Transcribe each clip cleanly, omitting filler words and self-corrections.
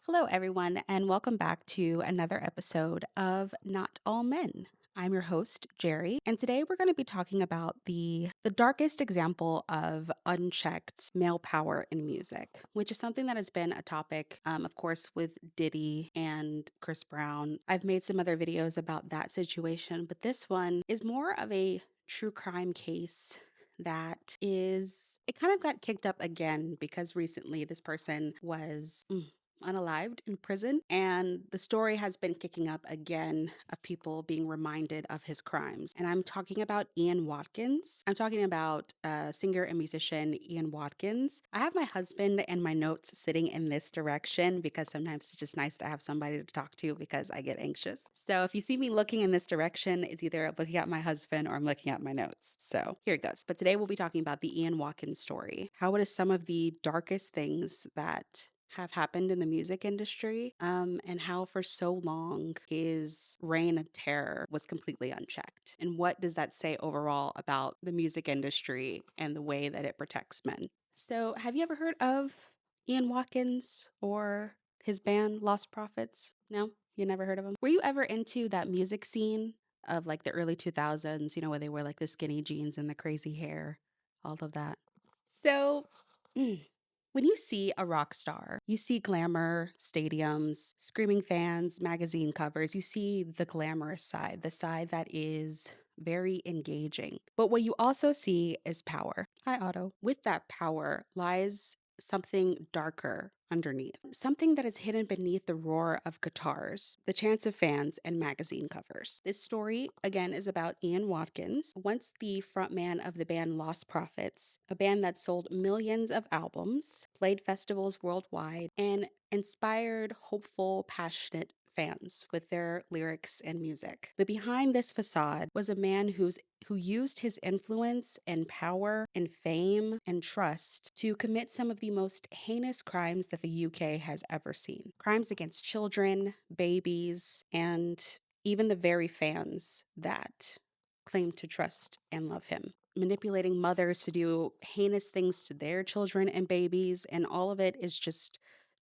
Hello, everyone, and welcome back to another episode of Not All Men. I'm your host, Jerry, and today we're going to be talking about the darkest example of unchecked male power in music, which is something that has been a topic, of course, with Diddy and Chris Brown. I've made some other videos about that situation, but this one is more of a true crime case that it kind of got kicked up again because recently this person was unalived in prison. And the story has been kicking up again of people being reminded of his crimes. And I'm talking about Ian Watkins. I'm talking about singer and musician Ian Watkins. I have my husband and my notes sitting in this direction because sometimes it's just nice to have somebody to talk to because I get anxious. So if you see me looking in this direction, it's either looking at my husband or I'm looking at my notes. So here it goes. But today we'll be talking about the Ian Watkins story, how it is some of the darkest things that have happened in the music industry, and how for so long his reign of terror was completely unchecked. And what does that say overall about the music industry and the way that it protects men? So, have you ever heard of Ian Watkins or his band Lostprophets? No, you never heard of them? Were you ever into that music scene of like the early 2000s, where they wear like the skinny jeans and the crazy hair, all of that? So, when you see a rock star, you see glamour, stadiums, screaming fans, magazine covers, you see the glamorous side, the side that is very engaging. But what you also see is power. Hi, Otto. With that power lies something darker underneath, something that is hidden beneath the roar of guitars, the chants of fans, and magazine covers. This story, again, is about Ian Watkins, once the frontman of the band Lost Prophets, a band that sold millions of albums, played festivals worldwide, and inspired hopeful, passionate fans with their lyrics and music. But behind this facade was a man who used his influence and power and fame and trust to commit some of the most heinous crimes that the UK has ever seen. Crimes against children, babies, and even the very fans that claim to trust and love him. Manipulating mothers to do heinous things to their children and babies, and all of it is just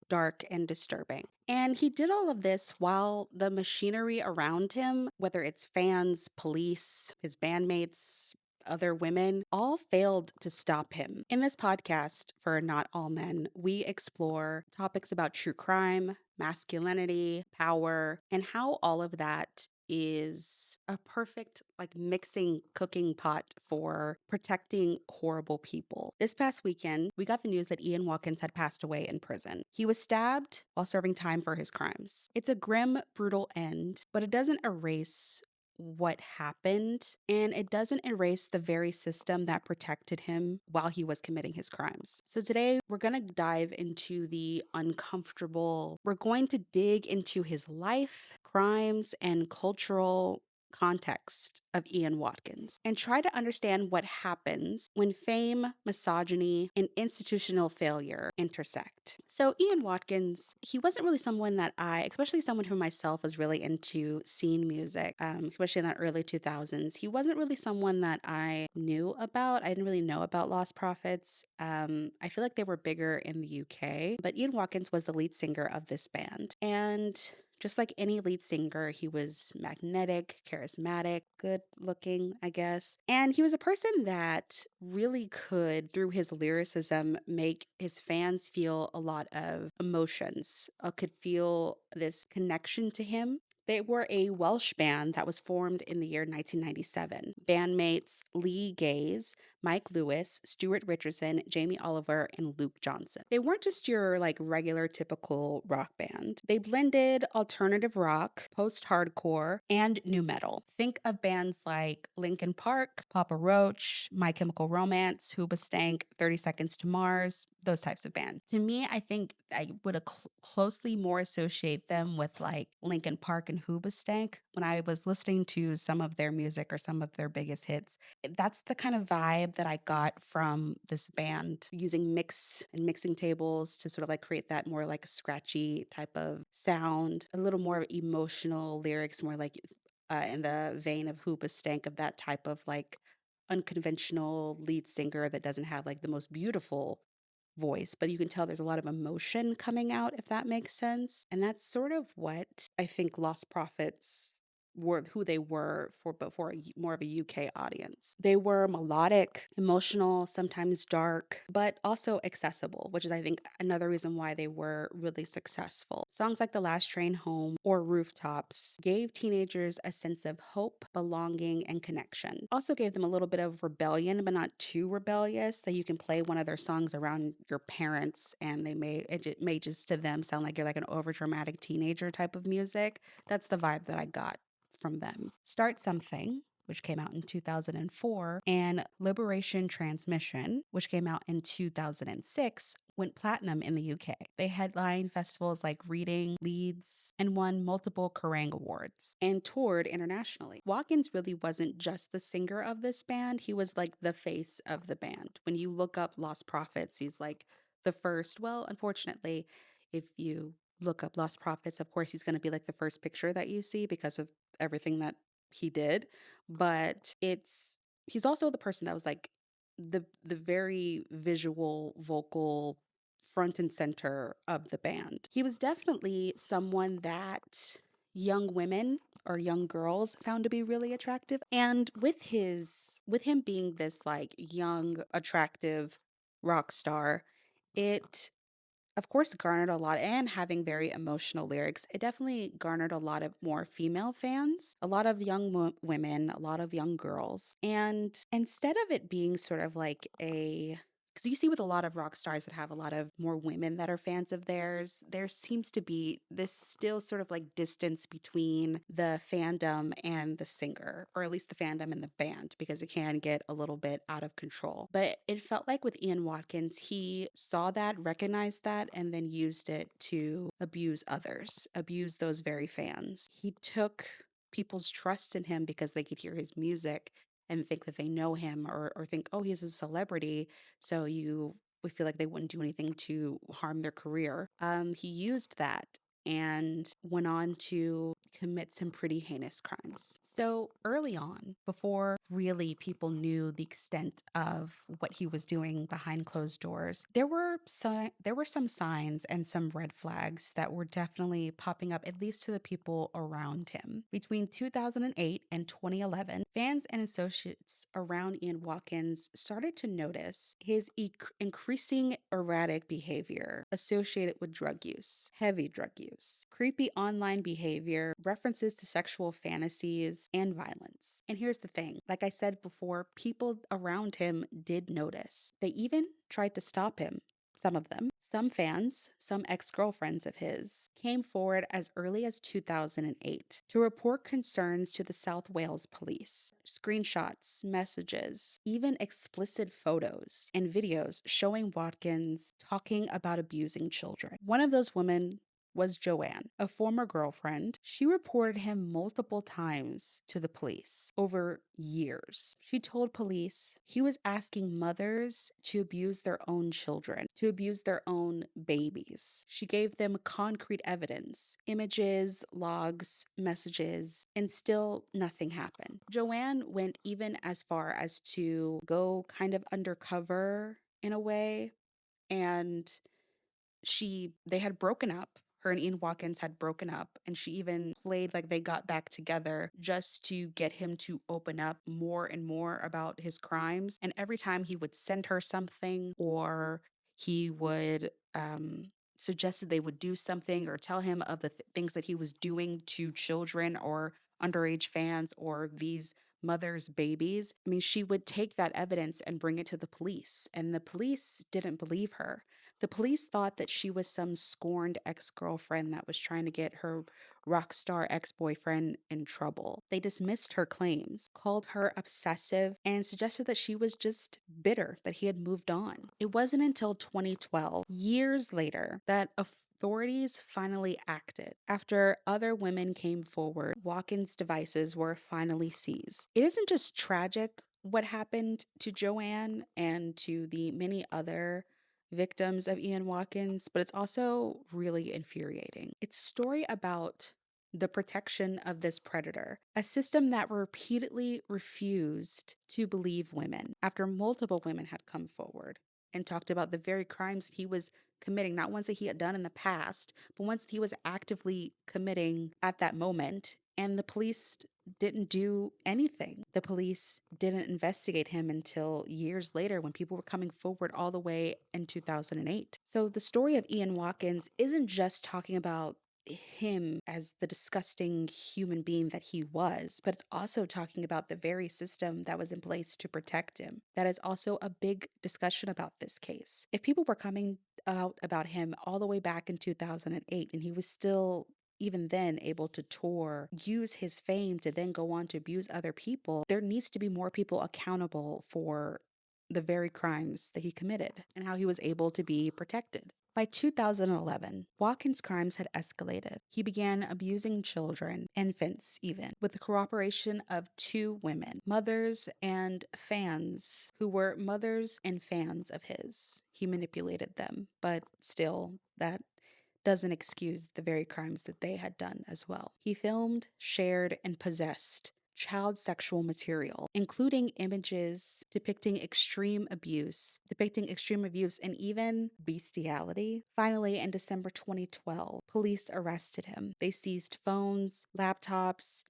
dark and disturbing. And he did all of this while the machinery around him, whether it's fans, police, his bandmates, other women, all failed to stop him. In this podcast for Not All Men, we explore topics about true crime, masculinity, power, and how all of that is a perfect like mixing cooking pot for protecting horrible people. This past weekend, we got the news that Ian Watkins had passed away in prison. He was stabbed while serving time for his crimes. It's a grim, brutal end, but it doesn't erase what happened, and it doesn't erase the very system that protected him while he was committing his crimes. So today we're going to dive into the uncomfortable. We're going to dig into his life, crimes, and cultural context of Ian Watkins and try to understand what happens when fame, misogyny, and institutional failure intersect. So, Ian Watkins, he wasn't really someone that especially someone who myself was really into scene music, especially in the early 2000s, he wasn't really someone that I knew about. I didn't really know about Lost Prophets. I feel like they were bigger in the UK, but Ian Watkins was the lead singer of this band. And just like any lead singer, he was magnetic, charismatic, good looking, I guess. And he was a person that really could, through his lyricism, make his fans feel a lot of emotions, could feel this connection to him. They were a Welsh band that was formed in the year 1997. Bandmates Lee Gaze, Mike Lewis, Stuart Richardson, Jamie Oliver, and Luke Johnson. They weren't just your like regular typical rock band. They blended alternative rock, post-hardcore, and new metal. Think of bands like Linkin Park, Papa Roach, My Chemical Romance, Hoobastank, 30 Seconds to Mars, those types of bands. To me, I think I would closely more associate them with like Linkin Park and Hoobastank when I was listening to some of their music or some of their biggest hits. That's the kind of vibe that I got from this band using mixing tables to sort of like create that more like scratchy type of sound, a little more emotional lyrics, more like in the vein of Hoobastank, of that type of like unconventional lead singer that doesn't have like the most beautiful voice, but you can tell there's a lot of emotion coming out, if that makes sense. And that's sort of what I think Lost Prophets were, who they were for, but for more of a UK audience. They were melodic, emotional, sometimes dark, but also accessible, which is, I think, another reason why they were really successful. Songs like The Last Train Home or Rooftops gave teenagers a sense of hope, belonging, and connection. Also gave them a little bit of rebellion, but not too rebellious, that you can play one of their songs around your parents and it may just to them sound like you're like an overdramatic teenager type of music. That's the vibe that I got from them. Start Something, which came out in 2004, and Liberation Transmission, which came out in 2006, went platinum in the UK. They headlined festivals like Reading, Leeds, and won multiple Kerrang Awards and toured internationally. Watkins really wasn't just the singer of this band, he was like the face of the band. When you look up Lost Prophets, he's like the first, well, unfortunately, if you look up Lost Prophets, of course, he's going to be like the first picture that you see because of everything that he did. But he's also the person that was like the very visual, vocal front and center of the band. He was definitely someone that young women or young girls found to be really attractive. And with him being this like young, attractive rock star, it of course garnered a lot, and having very emotional lyrics, it definitely garnered a lot of more female fans, a lot of young women, a lot of young girls. And instead of it being sort of like a, because you see with a lot of rock stars that have a lot of more women that are fans of theirs, there seems to be this still sort of like distance between the fandom and the singer, or at least the fandom and the band, because it can get a little bit out of control. But it felt like with Ian Watkins, he saw that, recognized that, and then used it to abuse others, abuse those very fans. He took people's trust in him because they could hear his music and think that they know him, or think, oh, he's a celebrity, so we feel like they wouldn't do anything to harm their career. He used that and went on to commit some pretty heinous crimes. So early on, before really people knew the extent of what he was doing behind closed doors, there were some signs and some red flags that were definitely popping up, at least to the people around him. Between 2008 and 2011, fans and associates around Ian Watkins started to notice his increasing erratic behavior associated with drug use, heavy drug use, creepy online behavior, references to sexual fantasies, and violence. And here's the thing, like I said before, people around him did notice. They even tried to stop him. Some of them. Some fans, some ex girlfriends of his, came forward as early as 2008 to report concerns to the South Wales police. Screenshots, messages, even explicit photos and videos showing Watkins talking about abusing children. One of those women was Joanne, a former girlfriend. She reported him multiple times to the police over years. She told police he was asking mothers to abuse their own children, to abuse their own babies. She gave them concrete evidence, images, logs, messages, and still nothing happened. Joanne went even as far as to go kind of undercover in a way, and they had broken up. Her and Ian Watkins had broken up, and she even played like they got back together just to get him to open up more and more about his crimes. And every time he would send her something, or he would suggest that they would do something, or tell him of the things that he was doing to children or underage fans or these mothers' babies. I mean, she would take that evidence and bring it to the police, and the police didn't believe her. The police thought that she was some scorned ex girlfriend that was trying to get her rock star ex boyfriend in trouble. They dismissed her claims, called her obsessive, and suggested that she was just bitter that he had moved on. It wasn't until 2012, years later, that authorities finally acted. After other women came forward, Watkins' devices were finally seized. It isn't just tragic what happened to Joanne and to the many other victims of Ian Watkins, but it's also really infuriating. It's a story about the protection of this predator, a system that repeatedly refused to believe women after multiple women had come forward. and talked about the very crimes he was committing, not ones that he had done in the past, but ones that he was actively committing at that moment. And the police didn't do anything. The police didn't investigate him until years later when people were coming forward all the way in 2008. So the story of Ian Watkins isn't just talking about him as the disgusting human being that he was, but it's also talking about the very system that was in place to protect him. That is also a big discussion about this case. If people were coming out about him all the way back in 2008 and he was still even then able to tour, use his fame to then go on to abuse other people, there needs to be more people accountable for the very crimes that he committed and how he was able to be protected. By 2011, Watkins' crimes had escalated. He began abusing children, infants even, with the cooperation of two women, mothers and fans, who were mothers and fans of his. He manipulated them, but still, that doesn't excuse the very crimes that they had done as well. He filmed, shared, and possessed child sexual material, including images depicting extreme abuse and even bestiality. Finally, in December 2012, police arrested him. They seized phones, laptops,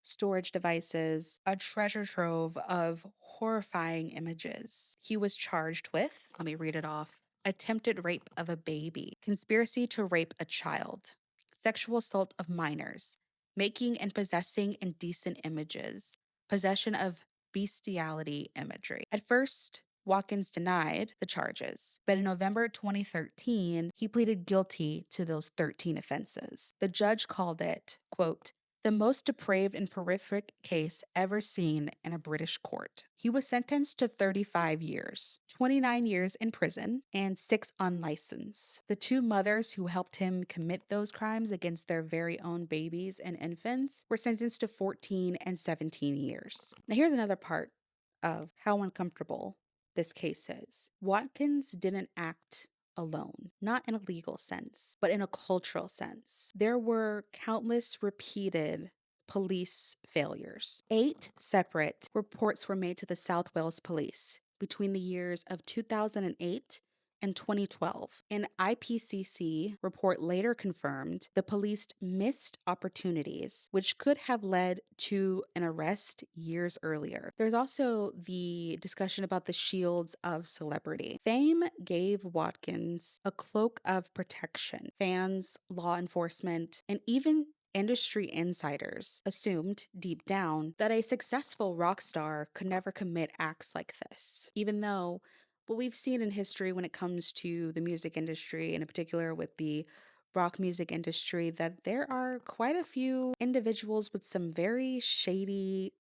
storage devices, a treasure trove of horrifying images. He was charged with, let me read it off: attempted rape of a baby, conspiracy to rape a child, sexual assault of minors, making and possessing indecent images, possession of bestiality imagery. At first, Watkins denied the charges, but in November 2013, he pleaded guilty to those 13 offenses. The judge called it, quote, the most depraved and horrific case ever seen in a British court. He was sentenced to 35 years, 29 years in prison, and 6 on license. The two mothers who helped him commit those crimes against their very own babies and infants were sentenced to 14 and 17 years. Now, here's another part of how uncomfortable this case is. Watkins didn't act alone, not in a legal sense, but in a cultural sense. There were countless repeated police failures. 8 separate reports were made to the South Wales Police between the years of 2008 and 2012. An IPCC report later confirmed the police missed opportunities, which could have led to an arrest years earlier. There's also the discussion about the shields of celebrity. Fame gave Watkins a cloak of protection. Fans, law enforcement, and even industry insiders assumed deep down that a successful rock star could never commit acts like this, even though what we've seen in history when it comes to the music industry, and in particular with the rock music industry, that there are quite a few individuals with some very shady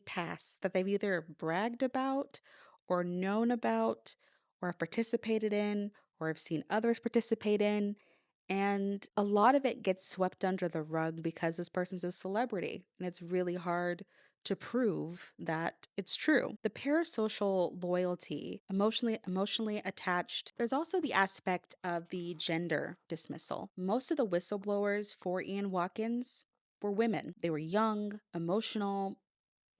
pasts that they've either bragged about or known about or have participated in or have seen others participate in. And a lot of it gets swept under the rug because this person's a celebrity and it's really hard to prove that it's true. The parasocial loyalty, emotionally attached. There's also the aspect of the gender dismissal. Most of the whistleblowers for Ian Watkins were women. They were young, emotional,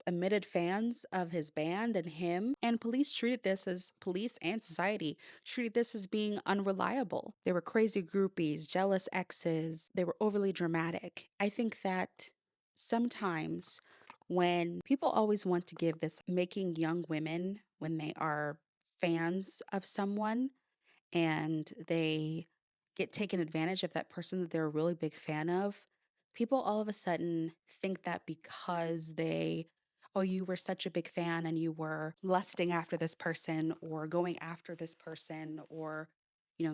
admitted fans of his band and him, and police and society treated this as being unreliable. They were crazy groupies, jealous exes, they were overly dramatic. I think that sometimes when people always want to give this making young women when they are fans of someone and they get taken advantage of that person that they're a really big fan of, people all of a sudden think that because oh, you were such a big fan and you were lusting after this person or going after this person or,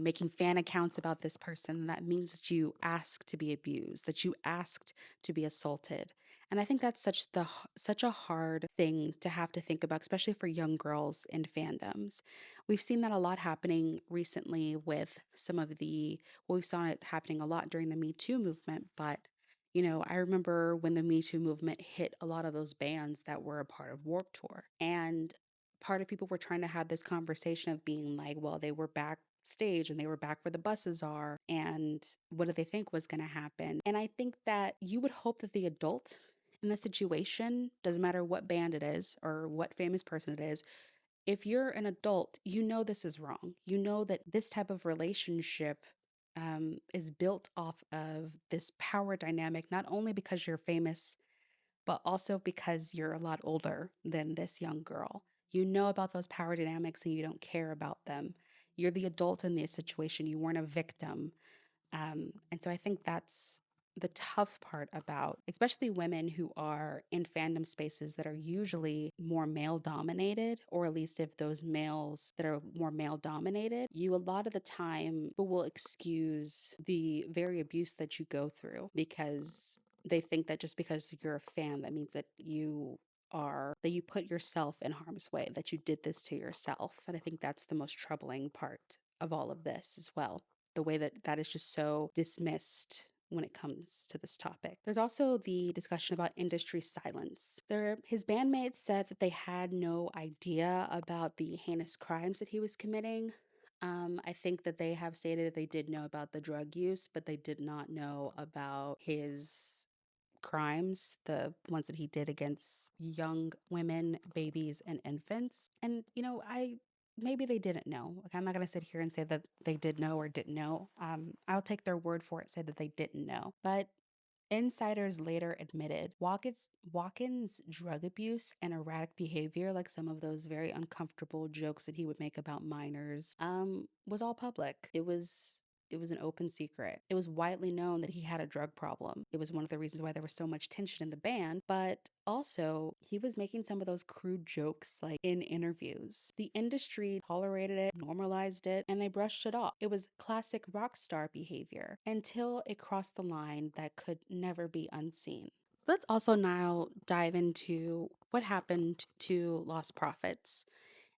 making fan accounts about this person, that means that you asked to be abused, that you asked to be assaulted. And I think that's such a hard thing to have to think about, especially for young girls in fandoms. We've seen that a lot happening recently with we saw it happening a lot during the Me Too movement, but I remember when the Me Too movement hit a lot of those bands that were a part of Warped Tour. And part of people were trying to have this conversation of being like, well, they were backstage and they were back where the buses are. And what did they think was going to happen? And I think that you would hope that the adult in the situation, doesn't matter what band it is or what famous person it if you're an adult, you know this is wrong. You know that this type of relationship is built off of this power dynamic, not only because you're famous, but also because you're a lot older than this young girl. You know about those power dynamics and you don't care about them. You're the adult in this situation. You weren't a victim. And so I think that's the tough part about, especially women who are in fandom spaces that are usually more male dominated, or at least if those males that are more male dominated, you a lot of the time will excuse the very abuse that you go through because they think that just because you're a fan, that means that you put yourself in harm's way, that you did this to yourself. And I think that's the most troubling part of all of this as well, the way that that is just so dismissed when it comes to this topic. There's also the discussion about industry silence. His bandmates said that they had no idea about the heinous crimes that he was committing. I think that they have stated that they did know about the drug use, but they did not know about his crimes, the ones that he did against young women, babies, and infants. And, maybe they didn't know. Like, I'm not going to sit here and say that they did know or didn't know. I'll take their word for it, say that they didn't know. But insiders later admitted Watkins' drug abuse and erratic behavior, like some of those very uncomfortable jokes that he would make about minors, was all public. It was an open secret. It was widely known that he had a drug problem. It was one of the reasons why there was so much tension in the band, but also he was making some of those crude jokes like in interviews. The industry tolerated it, normalized it, and they brushed it off. It was classic rock star behavior until it crossed the line that could never be unseen. Let's also now dive into what happened to Lost Prophets,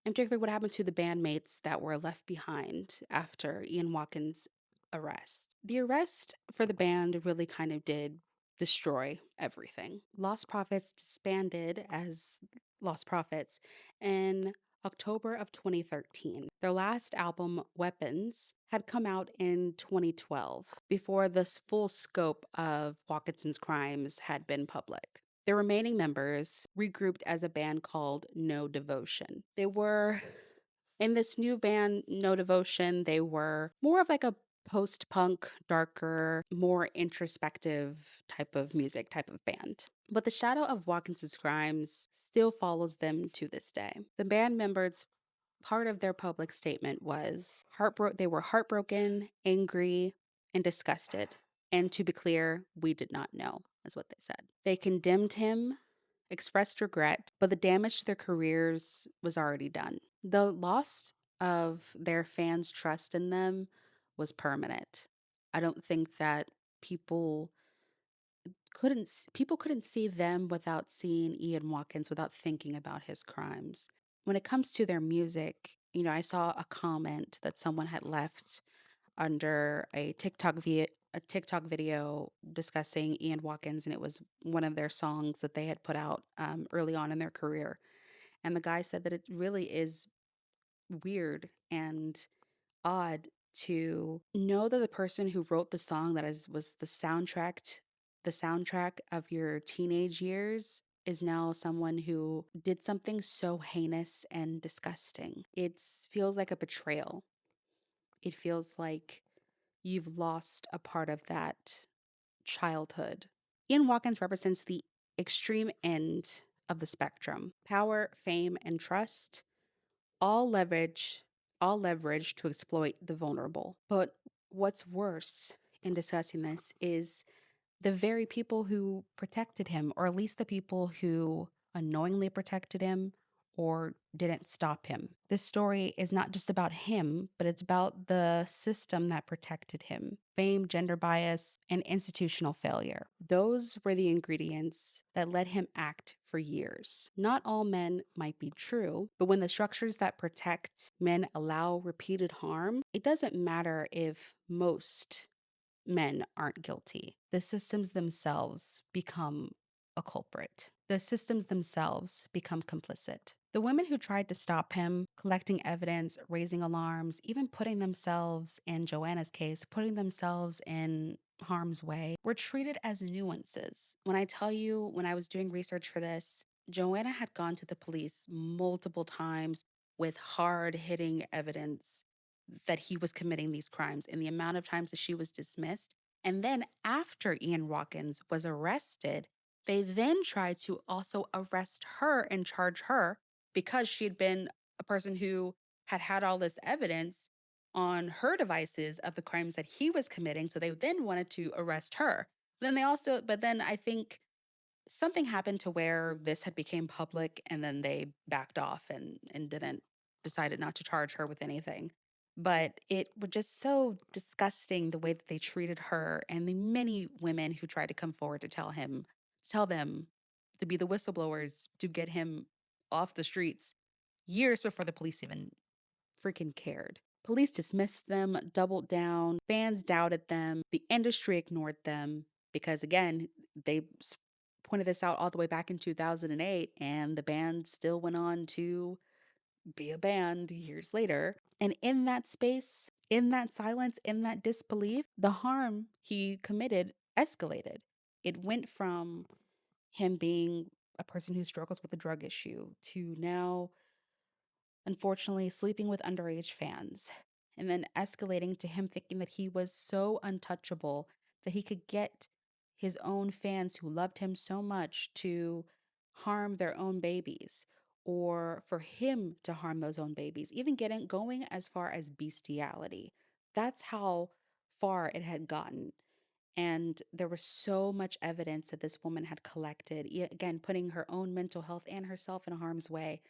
in particular what happened to the bandmates that were left behind after Ian Watkins' arrest. The arrest for the band really kind of did destroy everything. Lost Prophets disbanded as Lost Prophets in October of 2013. Their last album, Weapons, had come out in 2012 before the full scope of Watkinson's crimes had been public. The remaining members regrouped as a band called No Devotion. They were in this new band, No Devotion, they were more of like a post punk, darker, more introspective type of music, type of band. But the shadow of Watkins's crimes still follows them to this day. The band members, part of their public statement was they were heartbroken, angry, and disgusted. And to be clear, we did not know, is what they said. They condemned him, expressed regret, but the damage to their careers was already done. The loss of their fans' trust in them was permanent. I don't think that people people couldn't see them without seeing Ian Watkins, without thinking about his crimes. When it comes to their music, I saw a comment that someone had left under a TikTok video discussing Ian Watkins, and it was one of their songs that they had put out early on in their career. And the guy said that it really is weird and odd to know that the person who wrote the song was the soundtrack of your teenage years is now someone who did something so heinous and disgusting. It feels like a betrayal. It feels like you've lost a part of that childhood. Ian Watkins represents the extreme end of the spectrum. Power, fame, and trust, all leverage, all leverage to exploit the vulnerable. But what's worse in discussing this is the very people who protected him, or at least the people who unknowingly protected him or didn't stop him. This story is not just about him, but it's about the system that protected him. Fame, gender bias, and institutional failure. Those were the ingredients that let him act for years. Not all men might be true, but when the structures that protect men allow repeated harm, it doesn't matter if most men aren't guilty. The systems themselves become a culprit. The systems themselves become complicit. The women who tried to stop him, collecting evidence, raising alarms, even putting themselves, in Joanna's case, putting themselves in harm's way, were treated as nuances. When I tell you, when I was doing research for this, Joanna had gone to the police multiple times with hard hitting evidence that he was committing these crimes and the amount of times that she was dismissed. And then after Ian Watkins was arrested, they then tried to also arrest her and charge her because she had been a person who had all this evidence on her devices of the crimes that he was committing. So they then wanted to arrest her. But then I think something happened to where this had became public and then they backed off and didn't decided not to charge her with anything. But it was just so disgusting the way that they treated her and the many women who tried to come forward to tell them to be the whistleblowers to get him off the streets years before the police even freaking cared. Police dismissed them, doubled down, fans doubted them, the industry ignored them because, again, they pointed this out all the way back in 2008, and the band still went on to be a band years later. And in that space, in that silence, in that disbelief, the harm he committed escalated. It went from him being a person who struggles with a drug issue to now unfortunately sleeping with underage fans, and then escalating to him thinking that he was so untouchable that he could get his own fans who loved him so much to harm their own babies or for him to harm those own babies, even getting going as far as bestiality. That's how far it had gotten. And there was so much evidence that this woman had collected, again, putting her own mental health and herself in harm's way,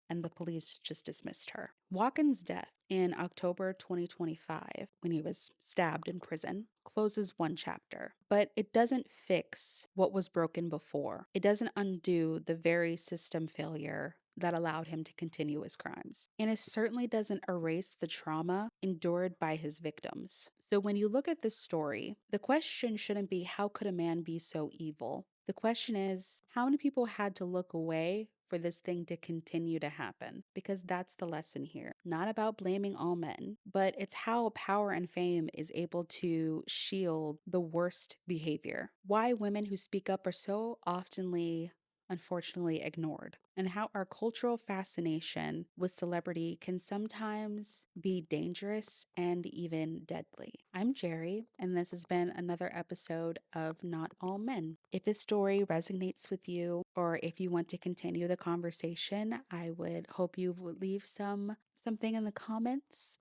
and the police just dismissed her. Watkins' death in October 2025, when he was stabbed in prison, closes one chapter, but it doesn't fix what was broken before. It doesn't undo the very system failure that allowed him to continue his crimes. And it certainly doesn't erase the trauma endured by his victims. So when you look at this story, the question shouldn't be, how could a man be so evil? The question is, how many people had to look away for this thing to continue to happen? Because that's the lesson here. Not about blaming all men, but it's how power and fame is able to shield the worst behavior. Why women who speak up are so oftenly, unfortunately, ignored, and how our cultural fascination with celebrity can sometimes be dangerous and even deadly. I'm Jerry, and this has been another episode of Not All Men. If this story resonates with you, or if you want to continue the conversation, I would hope you would leave something in the comments.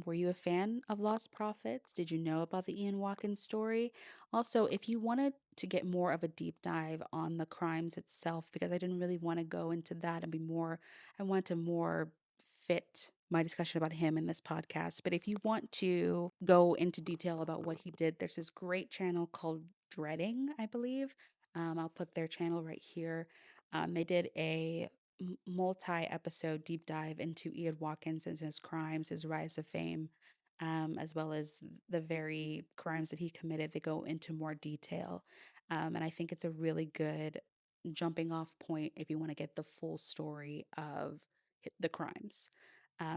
Were you a fan of Lost Prophets? Did you know about the Ian Watkins story? Also, if you wanted to get more of a deep dive on the crimes itself, because I didn't really want to go into that and I want to more fit my discussion about him in this podcast. But if you want to go into detail about what he did, there's this great channel called Dreading, I believe. I'll put their channel right here. They did a multi-episode deep dive into Ian Watkins and his crimes, his rise of fame, as well as the very crimes that he committed. They go into more detail. And I think it's a really good jumping off point if you want to get the full story of the crimes.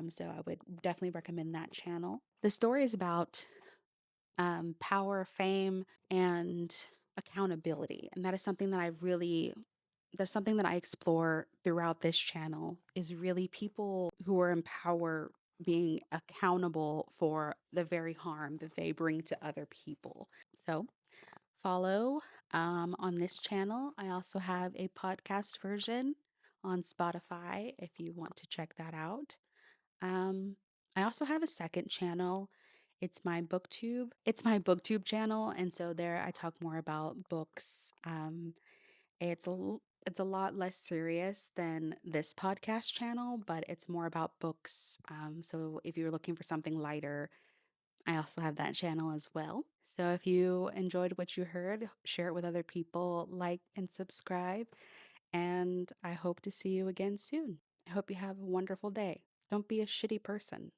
So I would definitely recommend that channel. The story is about power, fame, and accountability. And that is something that that's something that I explore throughout this channel, is really people who are in power being accountable for the very harm that they bring to other people. So follow on this channel. I also have a podcast version on Spotify if you want to check that out. Um, I also have a second channel. It's my booktube. It's my booktube channel, and so there I talk more about books. It's a lot less serious than this podcast channel, but it's more about books. So if you're looking for something lighter, I also have that channel as well. So if you enjoyed what you heard, share it with other people, like and subscribe, and I hope to see you again soon. I hope you have a wonderful day. Don't be a shitty person.